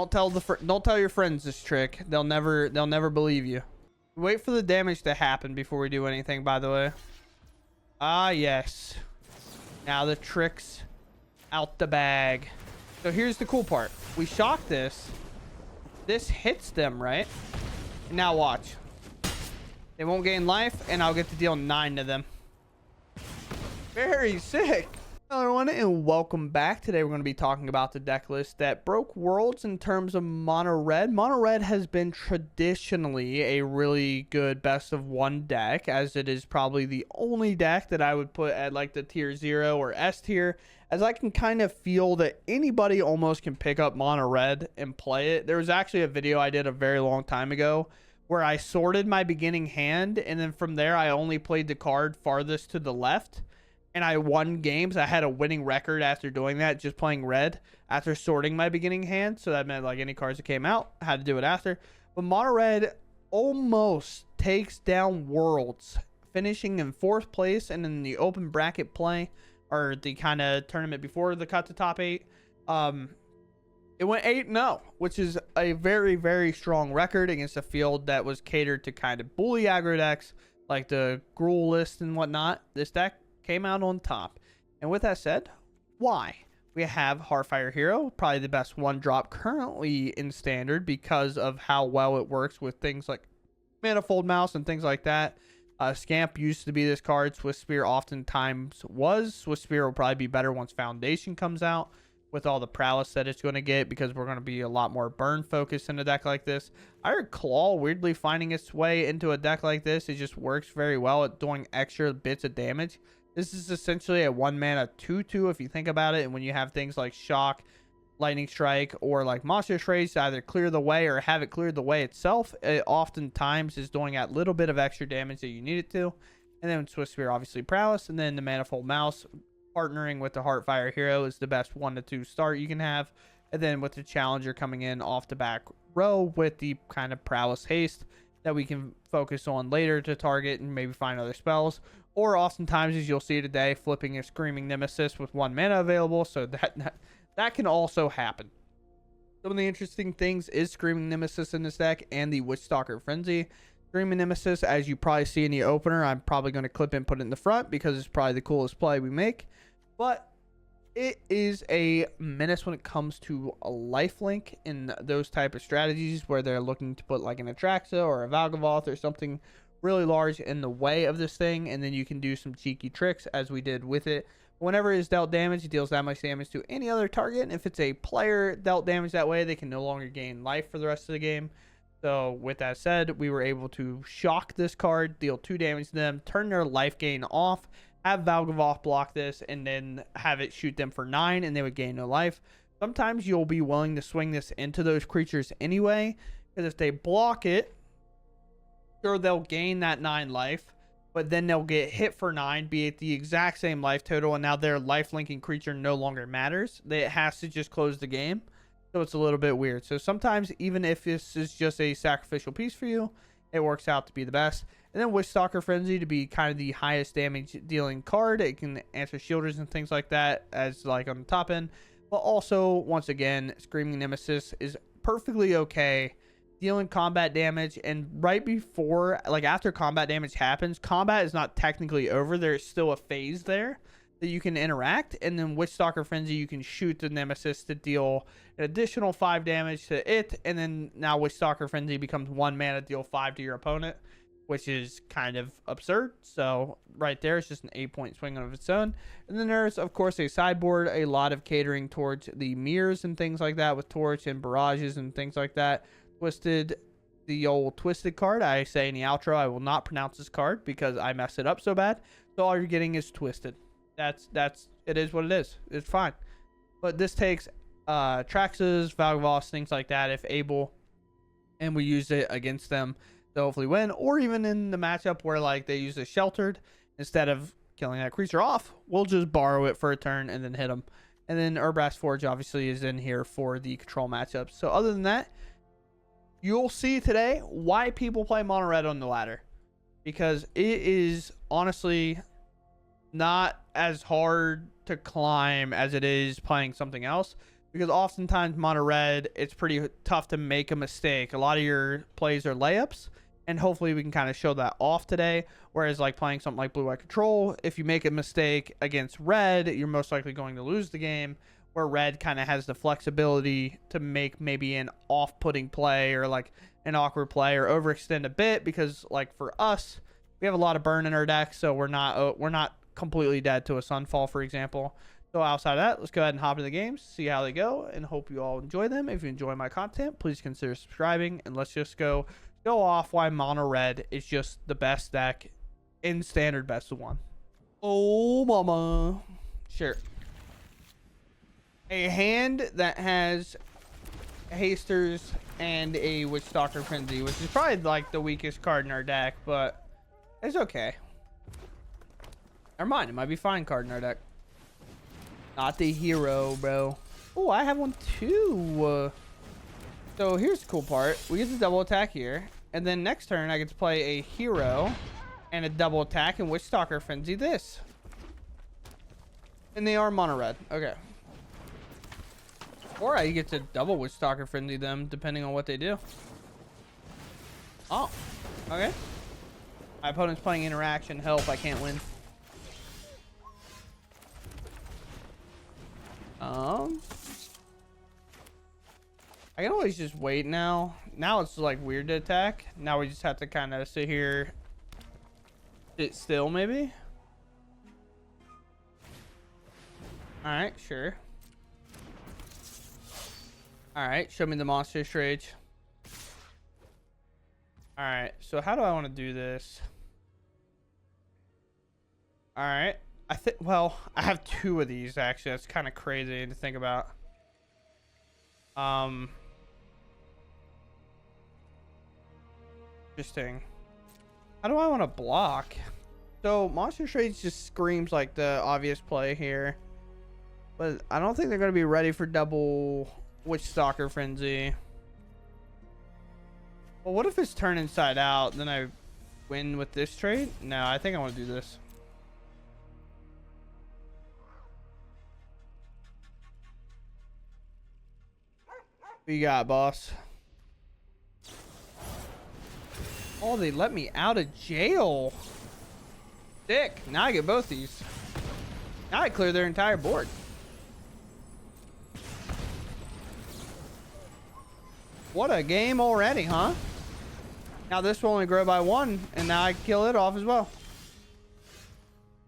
Don't tell your friends this trick. They'll never believe you. Wait for the damage to happen before we do anything, by the way. Ah, yes. Now the trick's out the bag. So here's the cool part. We shock this. This hits them, right? And now watch. They won't gain life, and I'll get to deal 9 to them. Very sick. Hello everyone, and welcome back. Today we're going to be talking about the deck list that broke worlds in terms of mono red. Mono red has been traditionally a really good best of one deck, as it is probably the only deck that I would put at like the tier 0 or S tier, as I can kind of feel that anybody almost can pick up mono red and play it. There was actually a video I did a very long time ago where I sorted my beginning hand, and then from there I only played the card farthest to the left. And I won games. I had a winning record after doing that, just playing red after sorting my beginning hand. So that meant like any cards that came out, I had to do it after. But mono red almost takes down worlds, finishing in 4th place and in the open bracket play, or the kind of tournament before the cut to top 8. It went 8-0, which is a very, very strong record against a field that was catered to kind of bully aggro decks like the Gruul list and whatnot. This deck came out on top. And with that said, why? We have Heartfire Hero, probably the best one drop currently in standard because of how well it works with things like Manifold Mouse and things like that. Scamp used to be this card. Swiftspear oftentimes was. Swiftspear will probably be better once Foundation comes out with all the prowess that it's going to get, because we're going to be a lot more burn focused in a deck like this. I heard Claw weirdly finding its way into a deck like this. It just works very well at doing extra bits of damage. This is essentially a 1-mana 2/2 if you think about it. And when you have things like Shock, Lightning Strike, or like Monstrous Rage to either clear the way or have it cleared the way itself, it oftentimes is doing that little bit of extra damage that you need it to. And then Swiftspear, obviously prowess, and then the Manifold Mouse partnering with the Heartfire Hero is the best 1-2 start you can have. And then with the Challenger coming in off the back row with the kind of prowess haste that we can focus on later to target and maybe find other spells. Or oftentimes, as you'll see today, flipping a Screaming Nemesis with 1 mana available. So that can also happen. Some of the interesting things is Screaming Nemesis in this deck and the Witchstalker Frenzy. Screaming Nemesis, as you probably see in the opener, I'm probably going to clip and put it in the front because it's probably the coolest play we make. But it is a menace when it comes to a lifelink in those type of strategies where they're looking to put like an Atraxa or a Valgavoth or something really large in the way of this thing, and then you can do some cheeky tricks as we did with it. Whenever it is dealt damage, it deals that much damage to any other target, and if it's a player dealt damage that way, they can no longer gain life for the rest of the game. So with that said, we were able to shock this card, deal 2 damage to them, turn their life gain off, have Valgavoth block this, and then have it shoot them for 9, and they would gain no life. Sometimes you'll be willing to swing this into those creatures anyway, because if they block it, sure, they'll gain that 9 life, but then they'll get hit for 9, be it the exact same life total, and now their life linking creature no longer matters. It has to just close the game, so it's a little bit weird. So sometimes, even if this is just a sacrificial piece for you, it works out to be the best. And then Witchstalker Frenzy to be kind of the highest damage dealing card. It can answer shielders and things like that as like on the top end, but also once again, Screaming Nemesis is perfectly okay dealing combat damage. And right before, like after combat damage happens, combat is not technically over. There's still a phase there that you can interact, and then Witchstalker Frenzy, you can shoot the Nemesis to deal an additional 5 damage to it, and then now Witchstalker Frenzy becomes 1 mana, deal 5 to your opponent, which is kind of absurd. So right there, it's just an 8-point swing of its own. And then there's, of course, a sideboard, a lot of catering towards the mirrors and things like that with Torch and barrages and things like that. The old Twisted card. I say in the outro, I will not pronounce this card because I messed it up so bad. So all you're getting is Twisted. It is what it is. It's fine. But this takes Traxas, Valgavoths, things like that if able, and we use it against them to hopefully win. Or even in the matchup where like they use a sheltered, instead of killing that creature off, we'll just borrow it for a turn and then hit them. And then Urabrask Forge obviously is in here for the control matchups. So other than that, you'll see today why people play mono red on the ladder, because it is honestly not as hard to climb as it is playing something else. because oftentimes mono red, it's pretty tough to make a mistake. A lot of your plays are layups, and hopefully we can kind of show that off today. Whereas like playing something like blue-white control, if you make a mistake against red, you're most likely going to lose the game. Where red kind of has the flexibility to make maybe an off-putting play or like an awkward play or overextend a bit, because like for us, we have a lot of burn in our deck, so we're not completely dead to a Sunfall, for example. So outside of that, let's go ahead and hop into the games, see how they go, and hope you all enjoy them. If you enjoy my content, please consider subscribing, and let's just go off why mono red is just the best deck in standard best of one. Oh mama. Sure. A hand that has hasters and a Witchstalker Frenzy, which is probably like the weakest card in our deck, but it's okay. Never mind, it might be fine card in our deck. Not the hero, bro. Oh, I have one too. So here's the cool part. We get the double attack here, and then next turn I get to play a hero and a double attack and Witchstalker Frenzy this. And they are mono red. Okay. Or I get to double Witchstalker Frenzy them, depending on what they do. Oh, okay. My opponent's playing interaction. Help, I can't win. I can always just wait now. Now it's like weird to attack. Now we just have to kind of sit here, sit still maybe. All right, sure. All right, show me the Monstrous Rage. All right, so how do I want to do this? All right, I think, well, I have two of these actually. That's kind of crazy to think about. Interesting. How do I want to block? So Monstrous Rage just screams like the obvious play here, but I don't think they're going to be ready for double Witchstalker Frenzy. Well, what if it's turn inside out, then I win with this trade? No, I think I want to do this. What you got, boss? Oh, they let me out of jail. Sick. Now I get both these. Now I clear their entire board. What a game already, huh? Now this will only grow by one, and now I kill it off as well.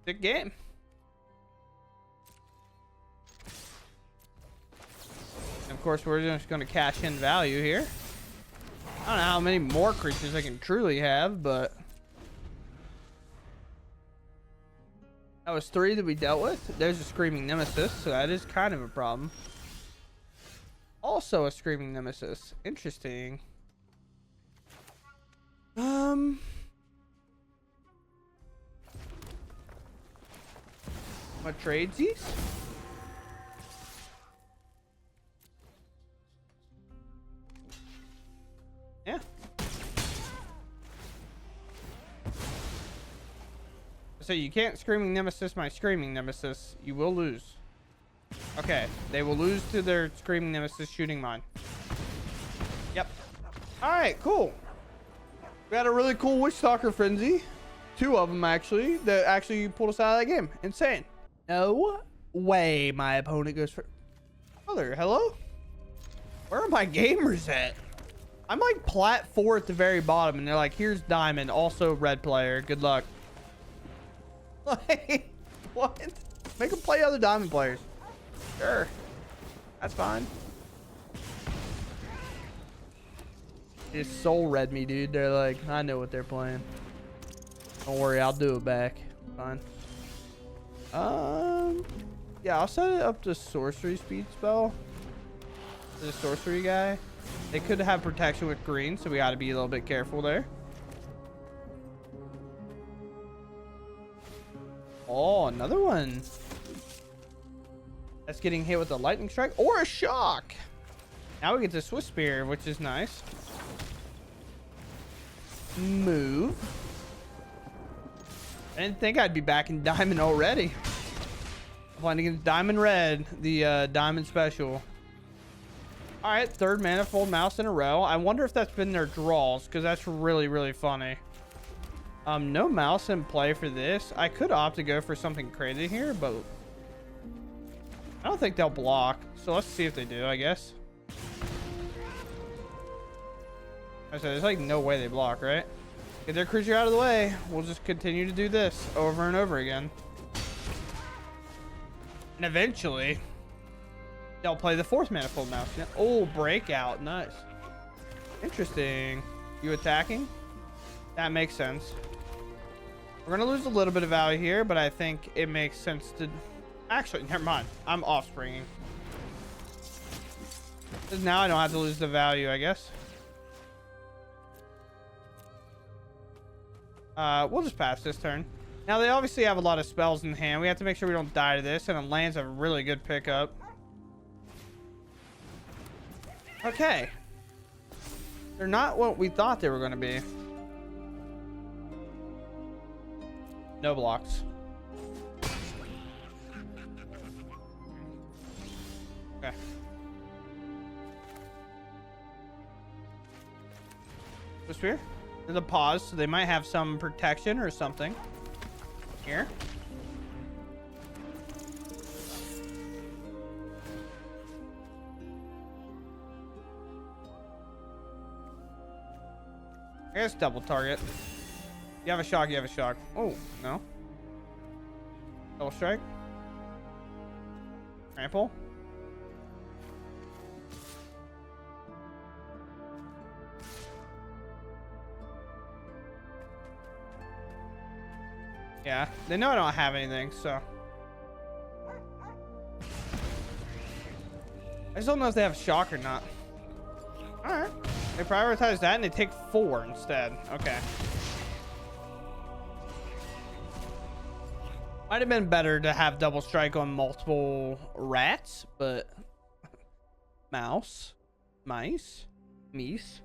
Sick game. And of course, we're just going to cash in value here. I don't know how many more creatures I can truly have, but that was 3 that we dealt with. There's a Screaming Nemesis, so that is kind of a problem. Also a Screaming Nemesis. Interesting. What trades these? Yeah. So you can't Screaming Nemesis my Screaming Nemesis. You will lose. Okay, they will lose to their Screaming Nemesis shooting mine. Yep. Alright, cool. We had a really cool Witchstalker Frenzy. 2 of them, actually, that actually pulled us out of that game. Insane. No way my opponent goes for... Brother, hello? Where are my gamers at? I'm like plat 4 at the very bottom, and they're like, here's Diamond, also red player. Good luck. Like, what? Make them play other Diamond players. Sure. That's fine. They just soul read me, dude. They're like, I know what they're playing. Don't worry, I'll do it back. Fine. Yeah, I'll set it up to sorcery speed spell. To the sorcery guy. They could have protection with green, so we got to be a little bit careful there. Oh, another one. That's getting hit with a lightning strike or a shock. Now we get to Swiftspear, which is nice. Move. I didn't think I'd be back in Diamond already. Playing against Diamond Red, the Diamond Special. All right, third Manifold Mouse in a row. I wonder if that's been their draws, because that's really, really funny. No mouse in play for this. I could opt to go for something crazy here, but I don't think they'll block. So let's see if they do, I guess. I said, there's like no way they block, right? Get their creature out of the way. We'll just continue to do this over and over again. And eventually, they'll play the fourth Manifold Mouse. Oh, breakout. Nice. Interesting. You attacking? That makes sense. We're going to lose a little bit of value here, but I think it makes sense to... Actually, never mind. I'm off-springing. Because now I don't have to lose the value, I guess. We'll just pass this turn. Now, they obviously have a lot of spells in hand. We have to make sure we don't die to this, and it lands a really good pickup. Okay. They're not what we thought they were going to be. No blocks. Okay. Swiftspear? There's a pause, so they might have some protection or something. Here. I guess double target. You have a shock, you have a shock. Oh, no. Double strike. Trample. Yeah, they know I don't have anything, so. I just don't know if they have shock or not. Alright. They prioritize that and they take 4 instead. Okay. Might have been better to have double strike on multiple rats, but mouse, mice, meese.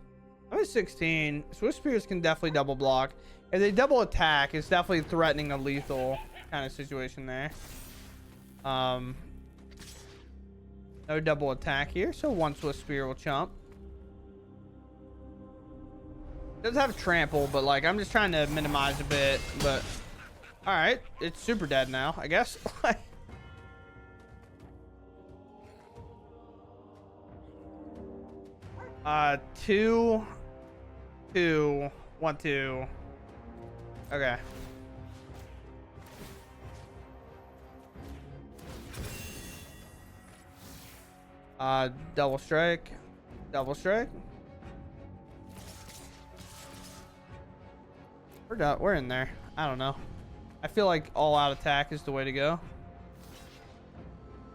I'm at 16. Swiftspears can definitely double block. If they double attack, it's definitely threatening a lethal kind of situation there. No double attack here, so one Swiftspear will chump. Does have trample, but like I'm just trying to minimize a bit, but all right, it's super dead now, I guess. 2 2 1 2. Okay. Double strike. Double strike. We're done. We're in there. I don't know. I feel like all out attack is the way to go.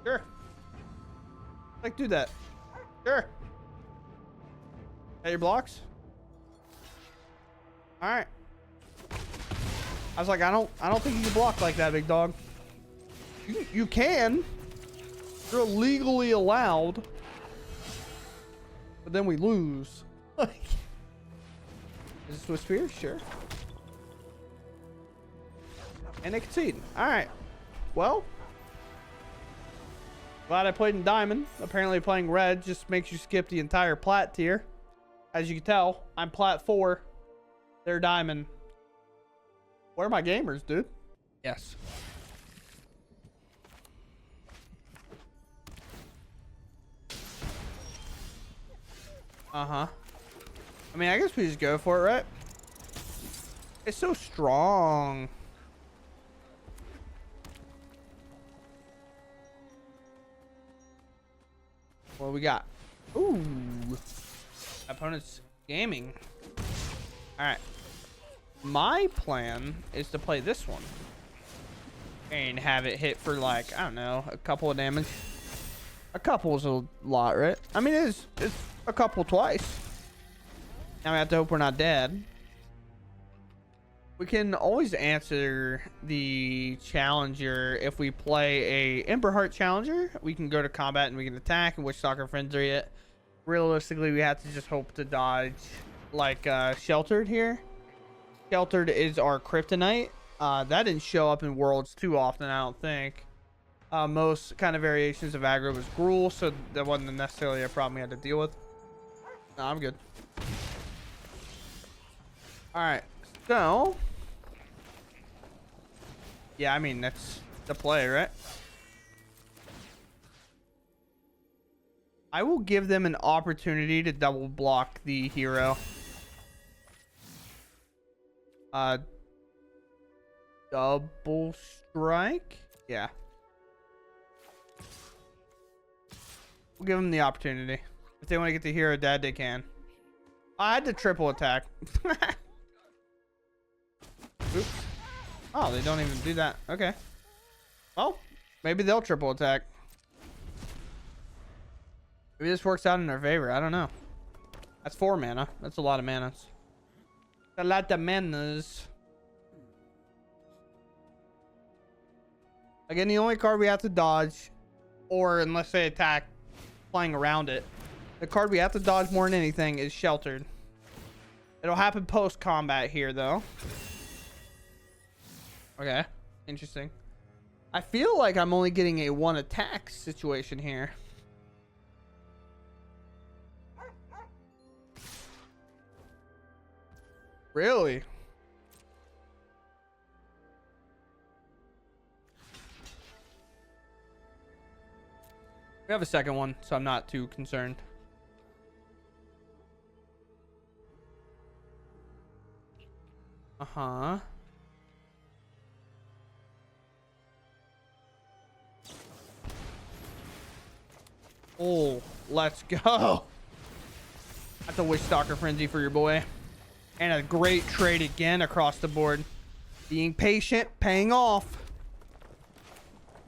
Sure. Like, do that. Sure. Got your blocks? Alright. I was like, I don't think you can block like that, big dog. You can. You're legally allowed. But then we lose. Like, is this Swiftspear? Sure. And they concede. Alright. Well. Glad I played in Diamond. Apparently playing Red just makes you skip the entire Plat tier. As you can tell, I'm Plat 4. They're Diamond. Where are my gamers, dude? Yes. Uh-huh. I mean, I guess we just go for it, right? It's so strong. What do we got? Ooh. Opponent's gaming. Alright. My plan is to play this one. And have it hit for like, I don't know, a couple of damage. A couple is a lot, right? I mean, it's a couple twice. Now we have to hope we're not dead. We can always answer the Challenger if we play a Emberheart Challenger. We can go to combat and we can attack and Witchstalker Frenzy it. Realistically, we have to just hope to dodge like Sheltered here. Sheltered is our kryptonite. That didn't show up in Worlds too often, I don't think. Most kind of variations of aggro was Gruul, so that wasn't necessarily a problem we had to deal with. No, I'm good. All right, so yeah, I mean that's the play, right? I will give them an opportunity to double block the hero. Double strike? Yeah. We'll give them the opportunity. If they want to get the hero dead, they can. I had to triple attack. Oops. Oh, they don't even do that. Okay. Well, maybe they'll triple attack. Maybe this works out in their favor. I don't know. That's 4 mana. That's a lot of manas. A lot of manas. Again, the only card we have to dodge, or unless they attack playing around it, the card we have to dodge more than anything is Sheltered. It'll happen post-combat here, though. Okay. Interesting. I feel like I'm only getting a 1 attack situation here. Really? We have a second one, so I'm not too concerned. Uh-huh. Oh, let's go. That's a Witchstalker Frenzy for your boy. And a great trade again across the board. Being patient, paying off.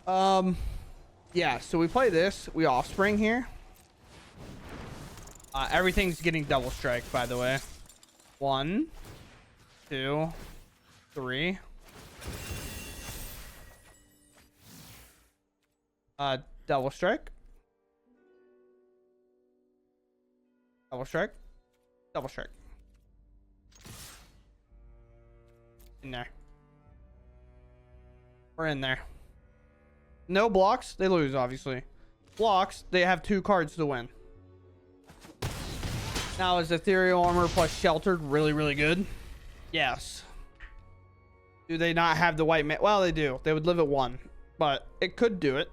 Yeah, so we play this. We Offspring here. Everything's getting double strike, by the way. 1, 2, 3. Double strike. Double strike. Double strike. In there. We're in there. No blocks, they lose, obviously. Blocks, they have 2 cards to win. Now, is Ethereal Armor plus Sheltered really, really good? Yes. Do they not have the white man? Well, they do. They would live at 1, but it could do it.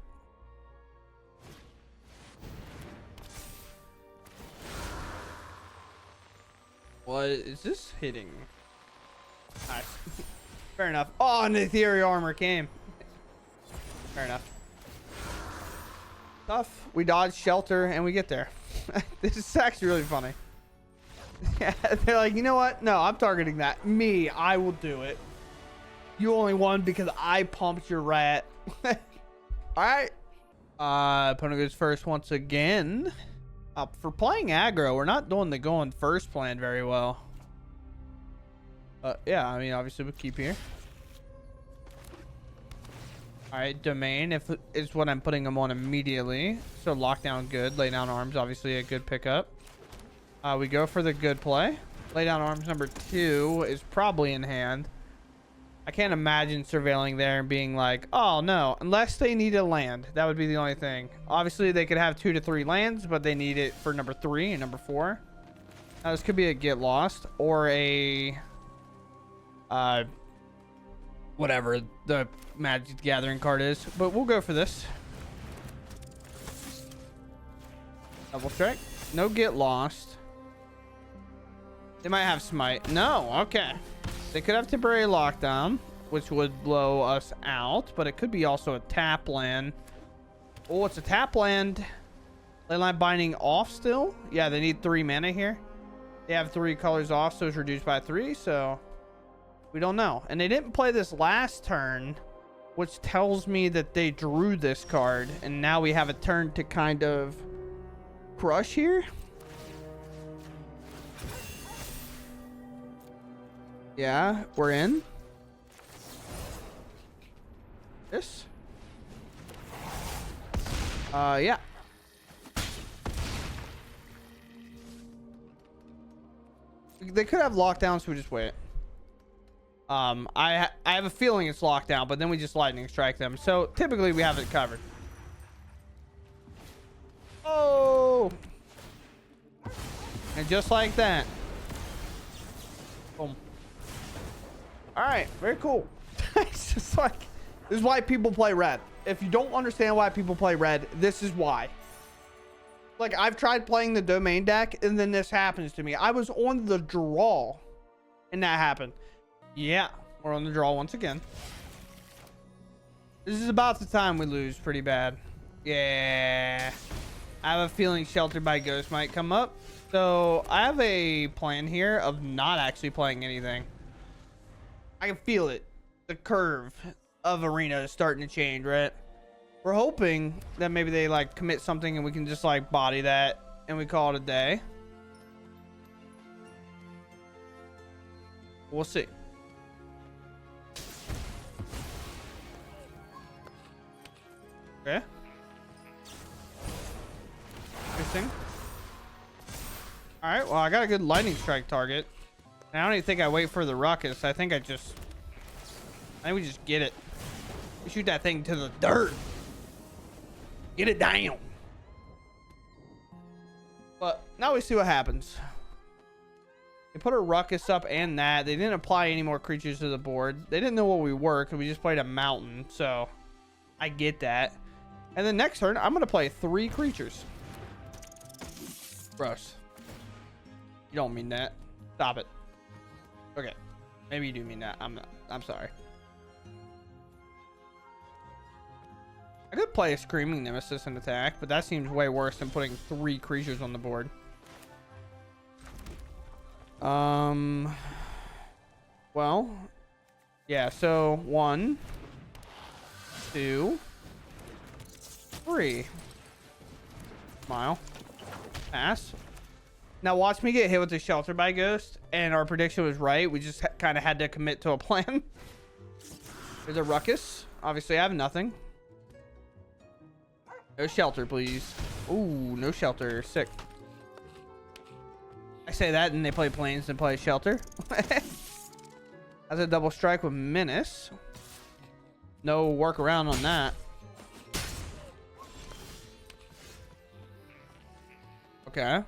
What is this hitting? Nice. Fair enough. Oh, and the Ethereal Armor came. Fair enough. Tough. We dodge Shelter and we get there. This is actually really funny. Yeah, they're like, you know what? No, I'm targeting that. Me, I will do it. You only won because I pumped your rat. All right. Opponent goes first once again. For playing aggro, we're not doing the going first plan very well. Yeah, I mean, obviously we'll keep here. All right, Domain is what I'm putting them on immediately. So lockdown good. Lay down arms, obviously a good pickup. We go for the good play. Lay down arms number 2 is probably in hand. I can't imagine surveilling there and being like, oh no, unless they need a land. That would be the only thing. Obviously they could have 2 to 3 lands, but they need it for number 3 and number 4. Now this could be a get lost or a whatever the Magic the Gathering card is, but we'll go for this. Double strike. No get lost. They might have smite. No, okay. They could have temporary lockdown, which would blow us out, but it could be also a tap land. Oh, it's a tap land. Leyline Binding off still? Yeah, they need 3 mana here. They have 3 colors off, so it's reduced by 3, so we don't know. And they didn't play this last turn, which tells me that they drew this card, and now we have a turn to kind of crush here. Yeah, we're in. This. Yeah. They could have lockdown, so we just wait. I have a feeling it's locked down, but then we just lightning strike them. So typically we have it covered. Oh! And just like that. Boom. All right, very cool. It's just like, this is why people play red. If you don't understand why people play red, this is why. Like, I've tried playing the domain deck, and then this happens to me. I was on the draw, and that happened. Yeah, we're on the draw once again. This is about the time we lose pretty bad. Yeah. I have a feeling Sheltered by Ghost might come up. So, I have a plan here of not actually playing anything. I can feel it. The curve of Arena is starting to change, right? We're hoping that maybe they like commit something and we can just like body that and we call it a day. We'll see. Okay. Interesting. All right. Well, I got a good lightning strike target. And I don't even think I wait for the ruckus. I think we just get it. We shoot that thing to the dirt. Get it down. But now we see what happens. They put a ruckus up and that. They didn't apply any more creatures to the board. They didn't know what we were because we just played a mountain. So I get that. And then next turn, I'm going to play 3 creatures. Gross. You don't mean that. Stop it. Okay. Maybe you do mean that. I'm not. I'm sorry. I could play a Screaming Nemesis and attack, but that seems way worse than putting 3 creatures on the board. Well, yeah, so 1, 2, 3. Smile. Pass. Now watch me get hit with the Shelter by Ghost, and our prediction was right. We just kind of had to commit to a plan. There's a ruckus. Obviously, I have nothing. No shelter, please. Ooh, no shelter. Sick. I say that, and they play planes and play shelter. That's a double strike with menace. No workaround on that. Okay.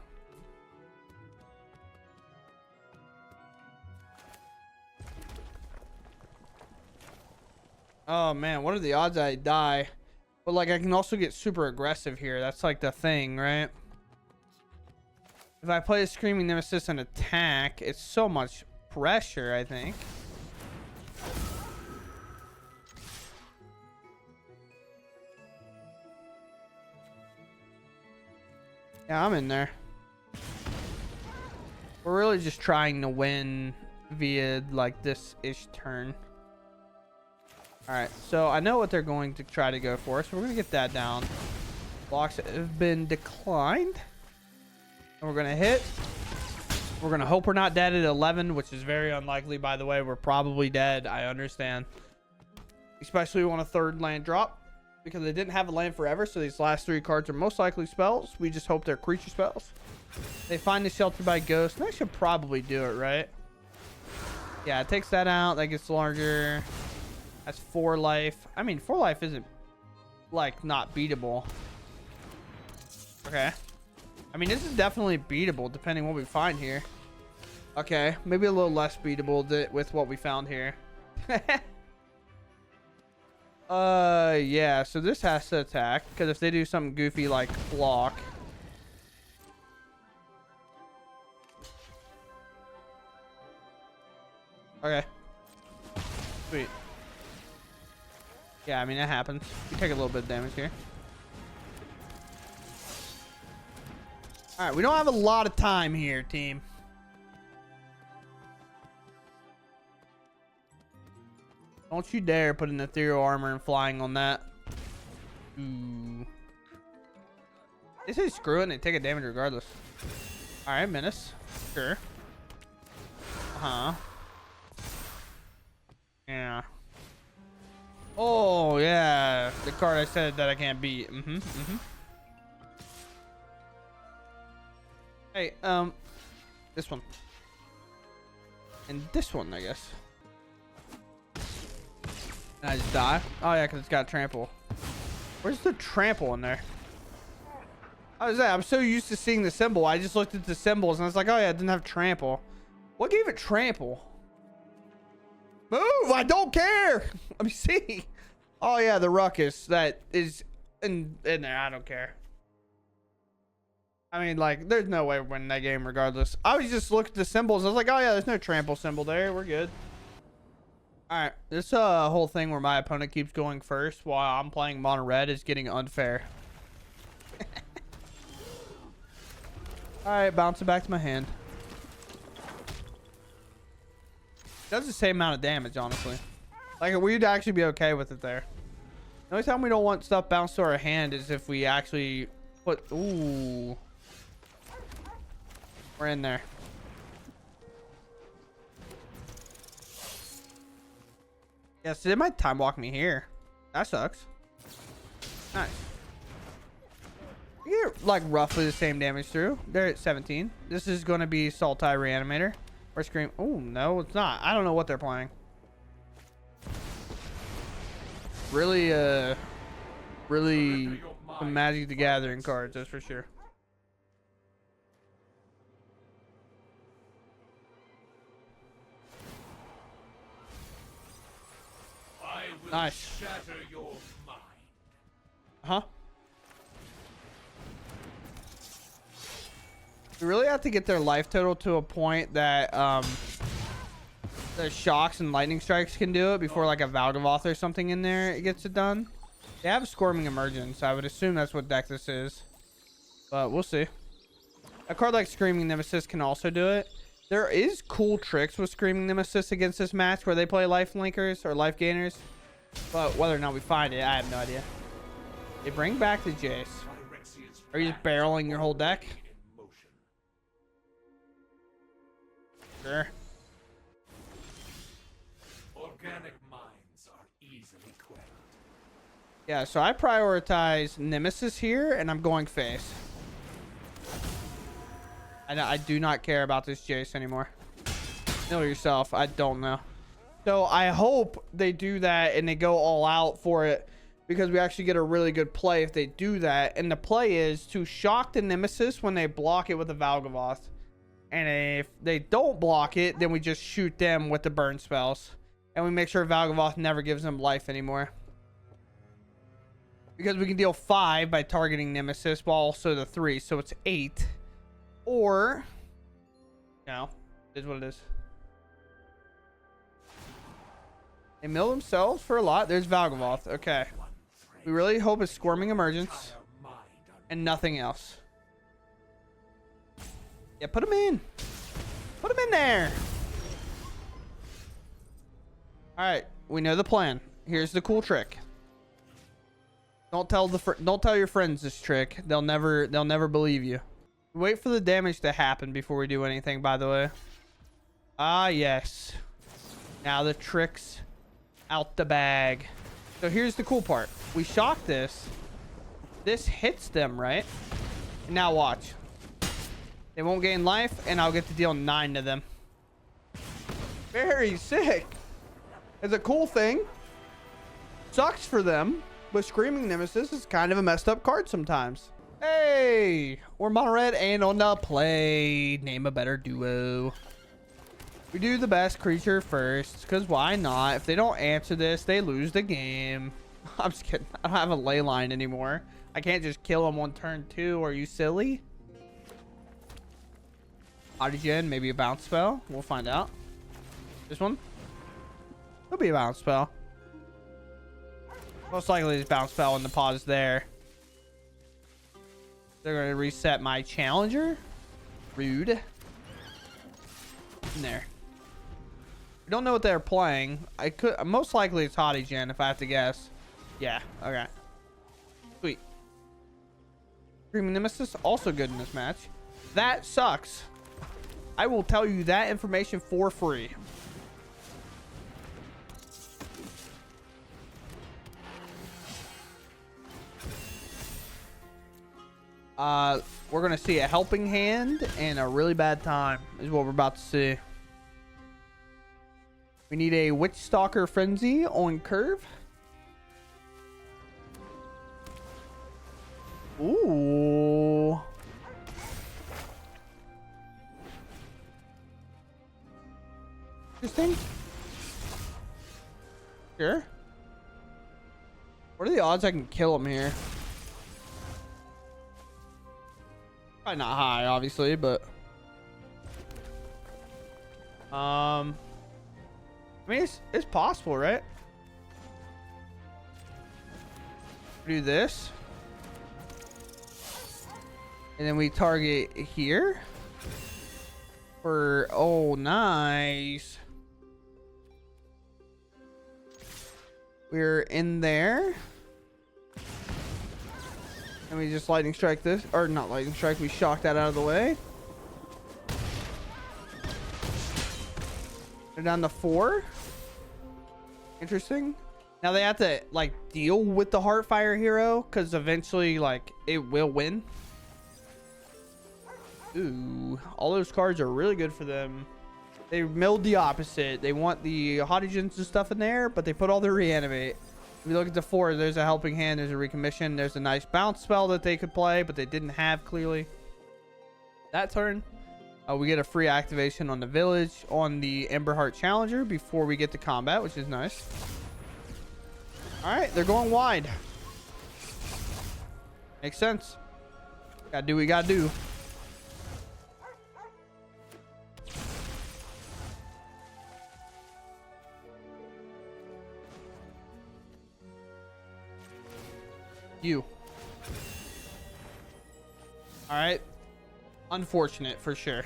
Oh man, what are the odds I die? But like I can also get super aggressive here. That's like the thing, right? If I play a Screaming Nemesis and attack, it's so much pressure, I think. Yeah, I'm in there. We're really just trying to win via like this-ish turn. Alright, so I know what they're going to try to go for, so we're going to get that down. Blocks have been declined. And we're going to hit. We're going to hope we're not dead at 11, which is very unlikely, by the way. We're probably dead, I understand. Especially on a 3rd land drop. Because they didn't have a land forever, so these last 3 cards are most likely spells. We just hope they're creature spells. They find the Shelter by Ghost, and I should probably do it, right? Yeah, it takes that out. That gets larger. That's 4 life. I mean, 4 life isn't, like, not beatable. Okay. I mean, this is definitely beatable, depending what we find here. Okay, maybe a little less beatable with what we found here. Yeah, so this has to attack, because if they do something goofy like block. Okay. Sweet. Yeah, I mean, that happens. You take a little bit of damage here. Alright, we don't have a lot of time here, team. Don't you dare put an ethereal armor and flying on that. Ooh. They say screw it and they take a damage regardless. Alright, menace. Sure. Uh-huh. Yeah. Oh, yeah. The card I said that I can't beat. Hey, this one. And this one, I guess. And I just die. Oh yeah, because it's got trample. Where's the trample in there? How is that? I'm so used to seeing the symbol. I just looked at the symbols and I was like, oh yeah, it didn't have trample. What gave it trample? Move! I don't care! Let me see. Oh yeah, the ruckus that is in there. I don't care. I mean, like, there's no way we're winning that game regardless. I was just looked at the symbols. I was like, oh yeah, there's no trample symbol there. We're good. All right, this whole thing where my opponent keeps going first while I'm playing mono red is getting unfair. All right, bouncing back to my hand. Does the same amount of damage, honestly. Like, we'd actually be okay with it there. The only time we don't want stuff bounced to our hand is if we actually put... Ooh. We're in there. Yeah, so they might time walk me here. That sucks. Nice. You get, like, roughly the same damage through. They're at 17. This is going to be Sultai Reanimator. Or Scream. Oh, no, it's not. I don't know what they're playing. Really some Magic the Gathering cards, that's for sure. Nice. Shatter your mind. Huh? We really have to get their life total to a point that the shocks and lightning strikes can do it before like a Valgavoth or something in there it gets it done. They have Screaming Emergence. I would assume that's what deck this is, but we'll see. A card like Screaming Nemesis can also do it. There is cool tricks with Screaming Nemesis against this match where they play life linkers or life gainers, but whether or not we find it, I have no idea. They bring back the Jace. Are you just barreling your whole deck? Sure. Organic minds are easily quelled. Yeah, so I prioritize Nemesis here, and I'm going face. I do not care about this Jace anymore. Know yourself. I don't know. So I hope they do that and they go all out for it, because we actually get a really good play if they do that. And the play is to shock the Nemesis when they block it with a Valgavoth. And if they don't block it, then we just shoot them with the burn spells. And we make sure Valgavoth never gives them life anymore. Because we can deal 5 by targeting Nemesis, while also the 3. So it's 8. Or... no, it is what it is. They mill themselves for a lot. There's Valgavoth. Okay. We really hope it's Screaming Emergence. And nothing else. Yeah, put him in. Put him in there. All right, we know the plan. Here's the cool trick. Don't tell your friends this trick. They'll never believe you. Wait for the damage to happen before we do anything, by the way. Ah, yes. Now the trick's out the bag. So here's the cool part. We shock this. This hits them, right? And now watch. They won't gain life, and I'll get to deal 9 to them. Very sick. It's a cool thing. Sucks for them, but Screaming Nemesis is kind of a messed up card sometimes. Hey, we're mono red and on the play. Name a better duo. We do the best creature first, because why not? If they don't answer this, they lose the game. I'm just kidding. I don't have a ley line anymore. I can't just kill them on turn 2. Are you silly? Oxygen, maybe a bounce spell. We'll find out. This one? It'll be a bounce spell. Most likely this bounce spell in the pause there. They're going to reset my challenger. Rude. In there. We don't know what they're playing. I could most likely it's Oxygen if I have to guess. Yeah, okay. Sweet. Screaming Nemesis also good in this match. That sucks. I will tell you that information for free. We're gonna see a helping hand and a really bad time is what we're about to see. We need a Witchstalker Frenzy on curve. Ooh. Interesting. Sure. What are the odds I can kill him here? Probably not high, obviously, but I mean, it's possible, right? Do this, and then we target here for, oh, nice. We're in there. And we just lightning strike this, or not lightning strike, we shock that out of the way. They're down to 4. Interesting. Now they have to like deal with the Heartfire Hero because eventually like it will win. Ooh, all those cards are really good for them. They milled the opposite. They want the Haughtygens and stuff in there, but they put all their reanimate. If you look at the 4, there's a helping hand, there's a recommission, there's a nice bounce spell that they could play, but they didn't have clearly. That turn, we get a free activation on the village on the Emberheart Challenger before we get to combat, which is nice. All right, they're going wide. Makes sense. Gotta do what we gotta do. You. All right. Unfortunate for sure.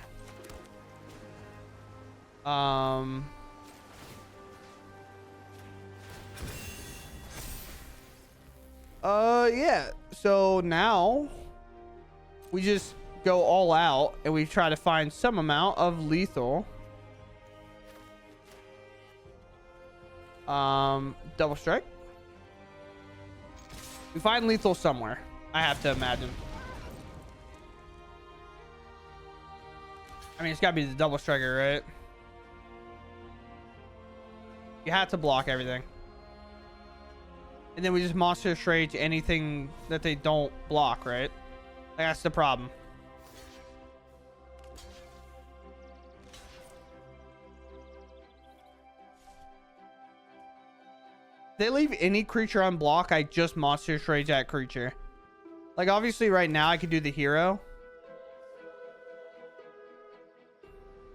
Yeah. So now we just go all out and we try to find some amount of lethal. Double strike. We find lethal somewhere, I have to imagine. I mean, it's got to be the double striker, right? You have to block everything. And then we just Monstrous Rage anything that they don't block, right? That's the problem. They leave any creature on block, I just Monstrous Rage that creature. Like, obviously, right now, I could do the hero.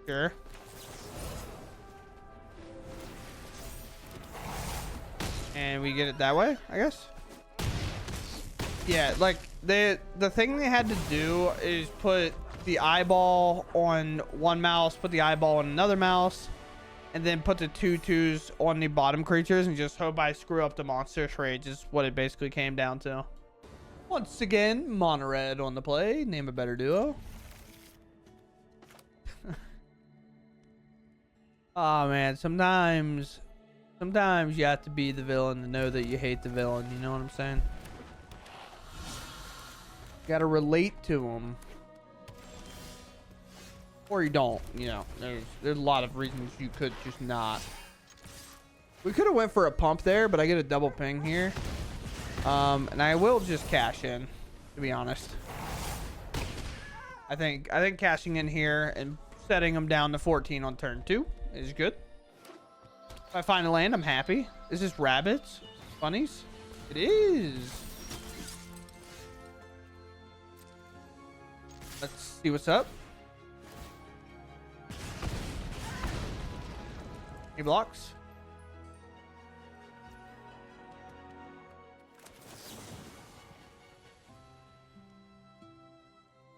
Sure. And we get it that way, I guess. Yeah, like, the thing they had to do is put the eyeball on one mouse, put the eyeball on another mouse, and then put the 2/2s on the bottom creatures and just hope I screw up the Monstrous Rage is what it basically came down to. Once again, monored on the play. Name a better duo. Oh man, sometimes you have to be the villain to know that you hate the villain. You know what I'm saying? You gotta relate to him. Or you don't, you know, there's a lot of reasons you could just not. We could have went for a pump there, but I get a double ping here. And I will just cash in, to be honest. I think cashing in here and setting them down to 14 on turn 2 is good. If I find a land, I'm happy. Is this rabbits? Bunnies? It is. Let's see what's up. He blocks.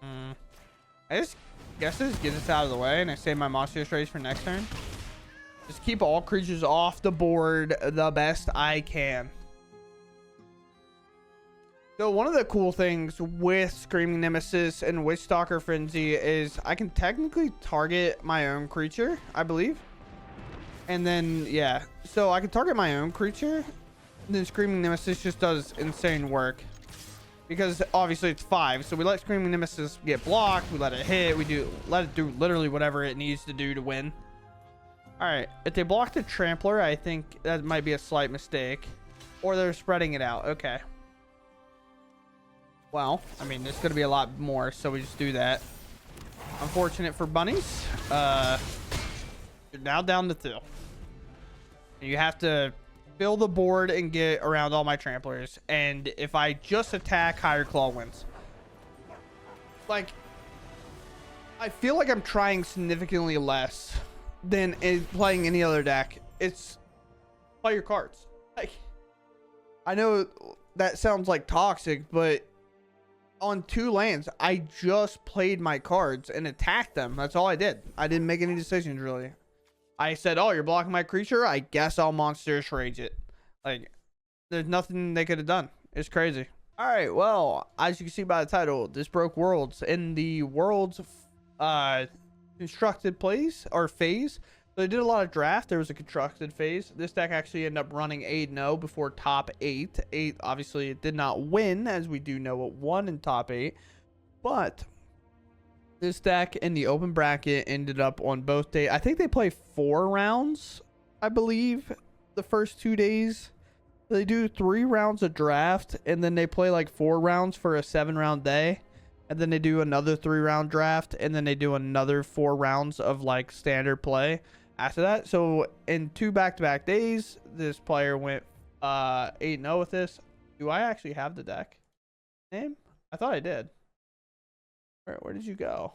I just guess this gets us out of the way and I save my Monstrous Rage for next turn. Just keep all creatures off the board the best I can. So one of the cool things with Screaming Nemesis and Witchstalker Frenzy is I can technically target my own creature, I believe. And then, yeah, so I can target my own creature. And then Screaming Nemesis just does insane work. Because obviously it's 5. So we let Screaming Nemesis get blocked. We let it hit. We let it do literally whatever it needs to do to win. All right, if they block the Trampler, I think that might be a slight mistake. Or they're spreading it out. Okay. Well, I mean, there's going to be a lot more, so we just do that. Unfortunate for bunnies. You're now down to 2. You have to fill the board and get around all my Tramplers. And if I just attack, Higher Claw wins. Like, I feel like I'm trying significantly less than playing any other deck. It's play your cards. Like, I know that sounds like toxic, but on 2 lands, I just played my cards and attacked them. That's all I did. I didn't make any decisions, really. I said, oh, you're blocking my creature? I guess I'll Monstrous Rage it. Like, there's nothing they could have done. It's crazy. All right, well, as you can see by the title, this broke Worlds. In the Worlds constructed plays or phase, so they did a lot of draft. There was a constructed phase. This deck actually ended up running 8-0 before top 8. Obviously it did not win, as we do know it won in top 8, but this deck in the open bracket ended up on both days. I think they play 4 rounds, I believe, the first 2 days. They do 3 rounds of draft, and then they play like 4 rounds for a 7-round day. And then they do another 3-round draft, and then they do another 4 rounds of like standard play after that. So in 2 back-to-back days, this player went 8-0 with this. Do I actually have the deck name? I thought I did. Where did you go?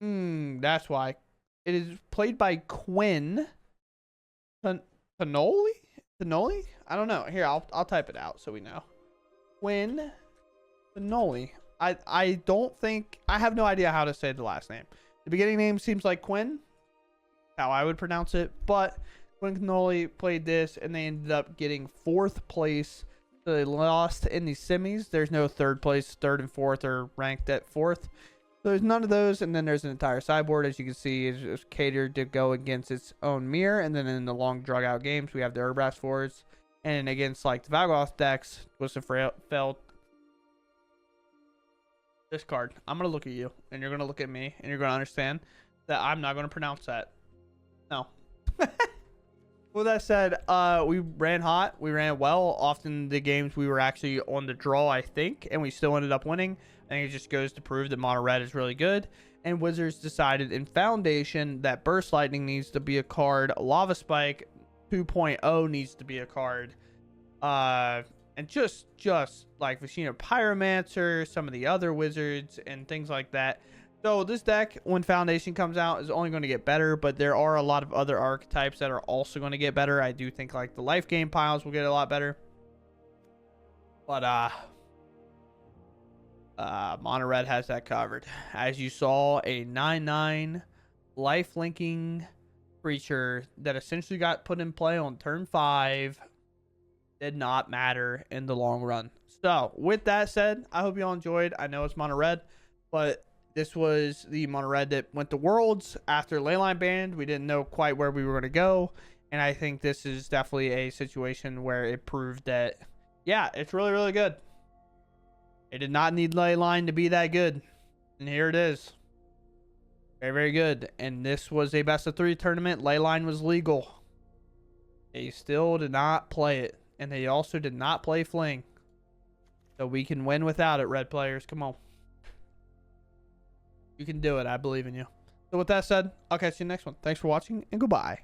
That's why. It is played by Quinn Tonole? Tonole? I don't know. Here, I'll type it out so we know. Quinn Tonole. I don't think, I have no idea how to say the last name. The beginning name seems like Quinn, how I would pronounce it, but Quinn Tonole played this and they ended up getting 4th place. So they lost in the semis. There's no 3rd place. 3rd and 4th are ranked at 4th. So there's none of those, and then there's an entire sideboard, as you can see, is catered to go against its own mirror. And then in the long drug out games, we have the Urabrask forwards, and against like the Valgoth decks, Twisted Fealty. This card, I'm gonna look at you, and you're gonna look at me, and you're gonna understand that I'm not gonna pronounce that. No. With that said, we ran hot. We ran well. Often the games we were actually on the draw, I think, and we still ended up winning. I think it just goes to prove that mono red is really good. And Wizards decided in Foundation that Burst Lightning needs to be a card. Lava Spike 2.0 needs to be a card. And just like Vecino Pyromancer, some of the other wizards and things like that. So this deck, when Foundation comes out, is only going to get better, but there are a lot of other archetypes that are also going to get better. I do think like the life gain piles will get a lot better. But mono red has that covered. As you saw, a 9/9 life linking creature that essentially got put in play on turn 5 did not matter in the long run. So with that said, I hope you all enjoyed. I know it's mono red, but this was the mono red that went to Worlds after Leyline banned. We didn't know quite where we were going to go, and I think this is definitely a situation where it proved that, yeah, it's really, really good. It did not need Leyline to be that good, and here it is. Very, very good. And this was a best of 3 tournament. Leyline was legal. They still did not play it, and they also did not play Fling. So we can win without it, red players. Come on. You can do it. I believe in you. So with that said, I'll catch you next one. Thanks for watching, and goodbye.